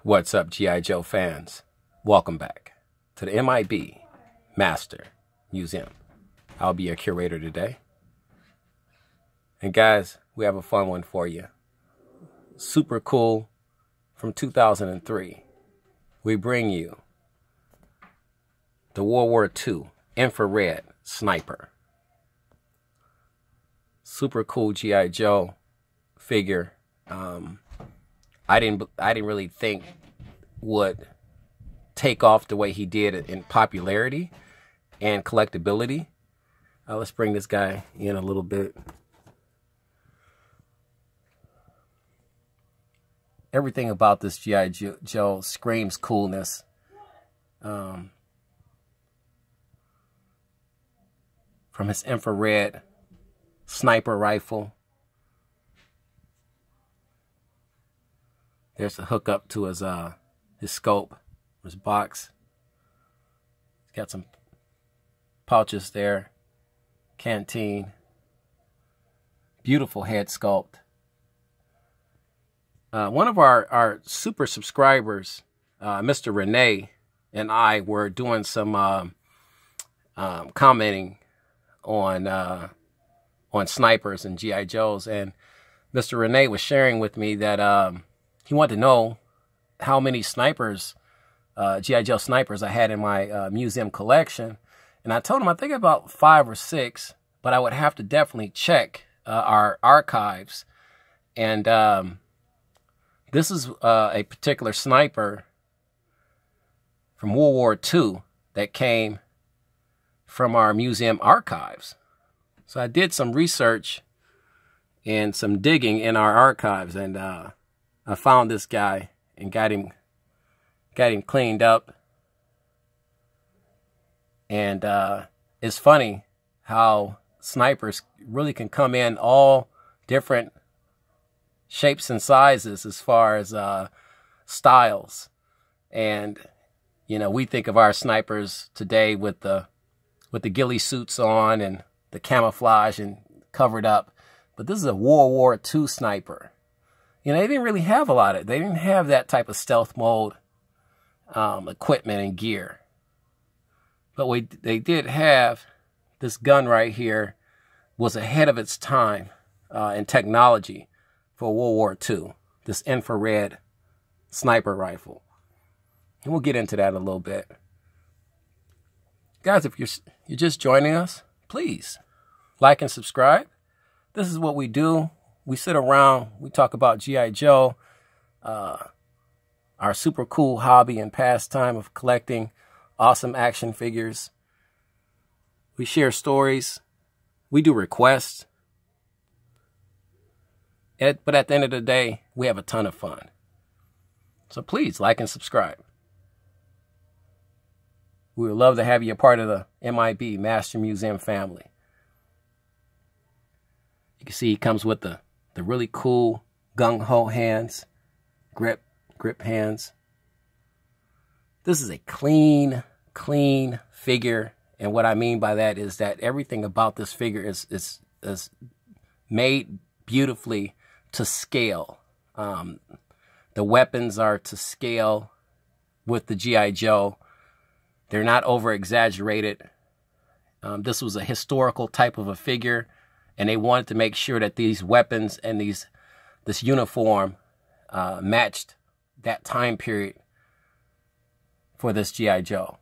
What's up, G.I. Joe fans? Welcome back to the MIB Master Museum. I'll be your curator today. And guys, we have a fun one for you. Super cool from 2003. We bring you the World War II infrared sniper. Super cool G.I. Joe figure. I didn't really think would take off the way he did in popularity and collectability. Let's bring this guy in a little bit. Everything about this G.I. Joe screams coolness. From his infrared sniper rifle. There's a hook up to his scope, his box. He's got some pouches there. Canteen. Beautiful head sculpt. One of our super subscribers, Mr. Renee, and I were doing some commenting on snipers and G.I. Joes, and Mr. Renee was sharing with me that he wanted to know how many snipers, G.I. Joe snipers I had in my museum collection. And I told him I think about 5 or 6, but I would have to definitely check our archives. And this is a particular sniper from World War II that came from our museum archives. So I did some research and some digging in our archives, and I found this guy and got him cleaned up. And it's funny how snipers really can come in all different shapes and sizes as far as styles. And you know, we think of our snipers today with the ghillie suits on and the camouflage and covered up, but this is a World War II sniper. You know, they didn't really have a lot of, they didn't have that type of stealth mode equipment and gear. But they did have this gun right here, was ahead of its time in technology for World War II, this infrared sniper rifle. And we'll get into that a little bit. Guys, if you're just joining us, please like and subscribe. This is what we do. We sit around, we talk about G.I. Joe, our super cool hobby and pastime of collecting awesome action figures. We share stories. We do requests. But at the end of the day, we have a ton of fun. So please like and subscribe. We would love to have you a part of the MIB Master Museum family. You can see he comes with the really cool gung-ho hands, grip hands. This is a clean figure. And what I mean by that is that everything about this figure is made beautifully to scale. The weapons are to scale with the G.I. Joe. They're not over-exaggerated. This was a historical type of a figure, and they wanted to make sure that these weapons and this uniform matched that time period for this G.I. Joe.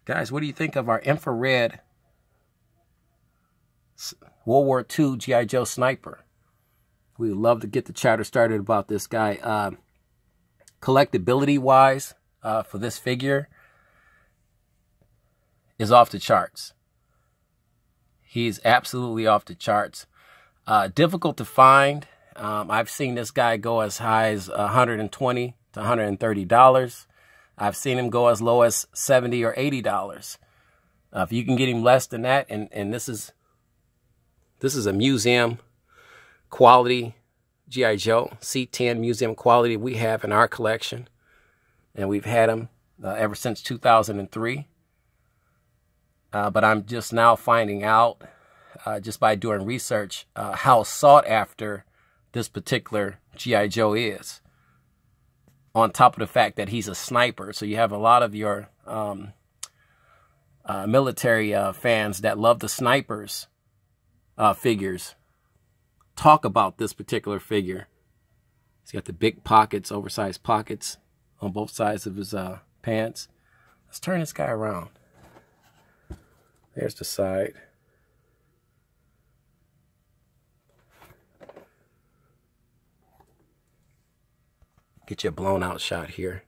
Guys, what do you think of our infrared World War II G.I. Joe sniper? We would love to get the chatter started about this guy. Collectability-wise, for this figure, is off the charts. He's absolutely off the charts. Difficult to find. I've seen this guy go as high as $120 to $130. I've seen him go as low as $70 or $80. If you can get him less than that, and this is a museum quality G.I. Joe, C10 museum quality we have in our collection. And we've had him ever since 2003. But I'm just now finding out, just by doing research, how sought after this particular G.I. Joe is. On top of the fact that he's a sniper. So you have a lot of your military fans that love the snipers figures talk about this particular figure. He's got the big pockets, oversized pockets on both sides of his pants. Let's turn this guy around. There's the side. Get you a blown out shot here.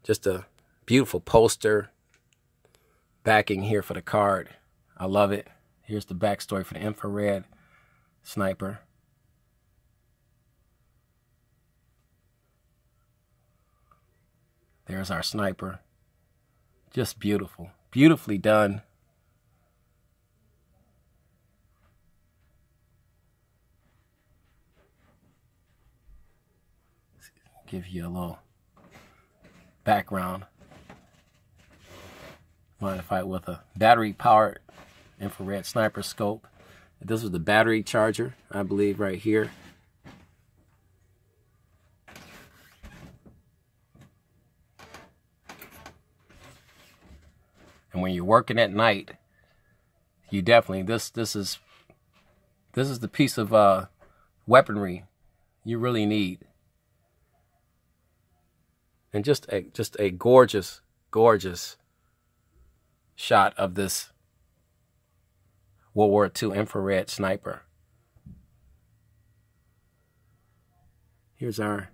Just a beautiful poster backing here for the card. I love it. Here's the backstory for the infrared sniper. There's our sniper. Just beautiful. Beautifully done. Give you a little background. Modified with a battery-powered infrared sniper scope. This was the battery charger, I believe, right here. And when you're working at night, you definitely this is the piece of weaponry you really need. And just a gorgeous, gorgeous shot of this World War II infrared sniper. Here's the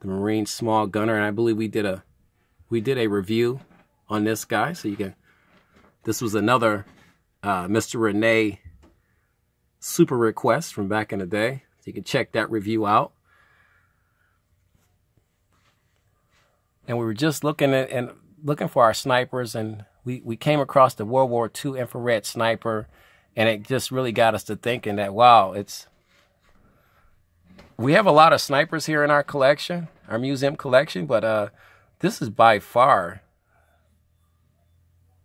Marine small gunner, and I believe we did a review on this guy, so you can. This was another Mr. Renee super request from back in the day, so you can check that review out. And we were just looking for our snipers, and we came across the World War II infrared sniper, and it just really got us to thinking that, wow, we have a lot of snipers here in our collection, our museum collection, but this is by far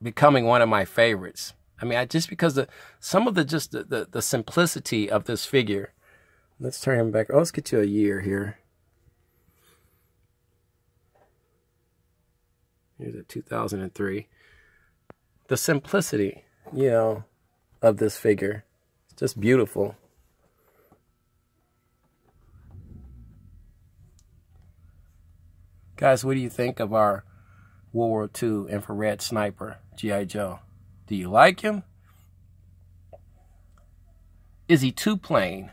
becoming one of my favorites. I mean, just because some of the simplicity of this figure. Let's turn him back. Oh, let's get you a year here. Here's a 2003. The simplicity, of this figure. It's just beautiful. Guys, what do you think of our World War II infrared sniper, G.I. Joe? Do you like him? Is he too plain?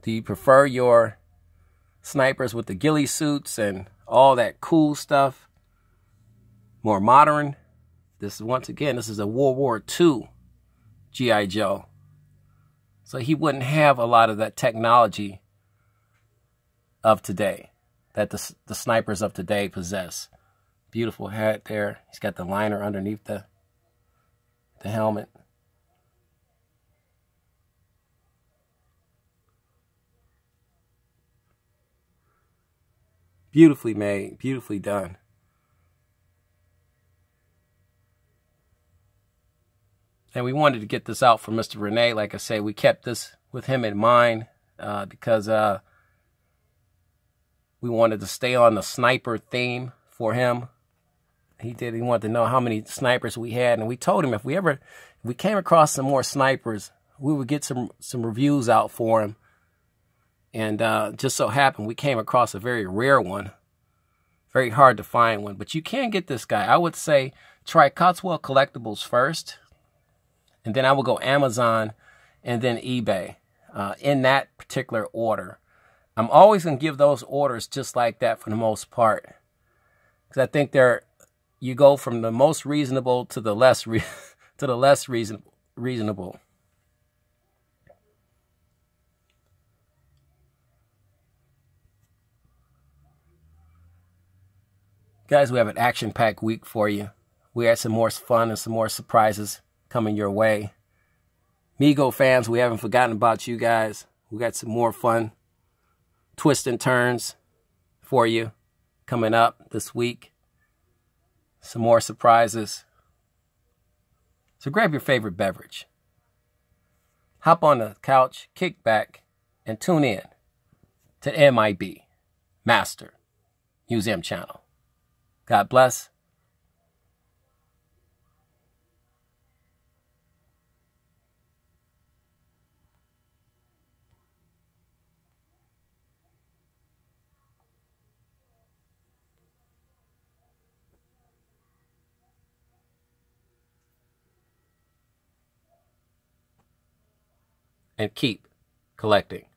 Do you prefer your snipers with the ghillie suits and all that cool stuff? More modern? This is, once again, this is a World War II G.I. Joe. So he wouldn't have a lot of that technology of today that the snipers of today possess. Beautiful hat there. He's got the liner underneath the helmet. Beautifully made, beautifully done. And we wanted to get this out for Mr. Renee. Like I say, we kept this with him in mind because we wanted to stay on the sniper theme for him. He wanted to know how many snipers we had, and we told him if we came across some more snipers, we would get some reviews out for him. And just so happened we came across a very rare one, very hard to find one. But you can get this guy. I would say try Cotswold Collectibles first, and then I will go Amazon, and then eBay in that particular order. I'm always going to give those orders just like that for the most part, because I think you go from the most reasonable to the less reasonable. Guys, we have an action-packed week for you. We had some more fun and some more surprises coming your way. Mego fans, we haven't forgotten about you guys. We got some more fun twists and turns for you coming up this week. Some more surprises. So grab your favorite beverage. hop on the couch, kick back, and tune in to MIB, Master Museum Channel. God bless. And keep collecting.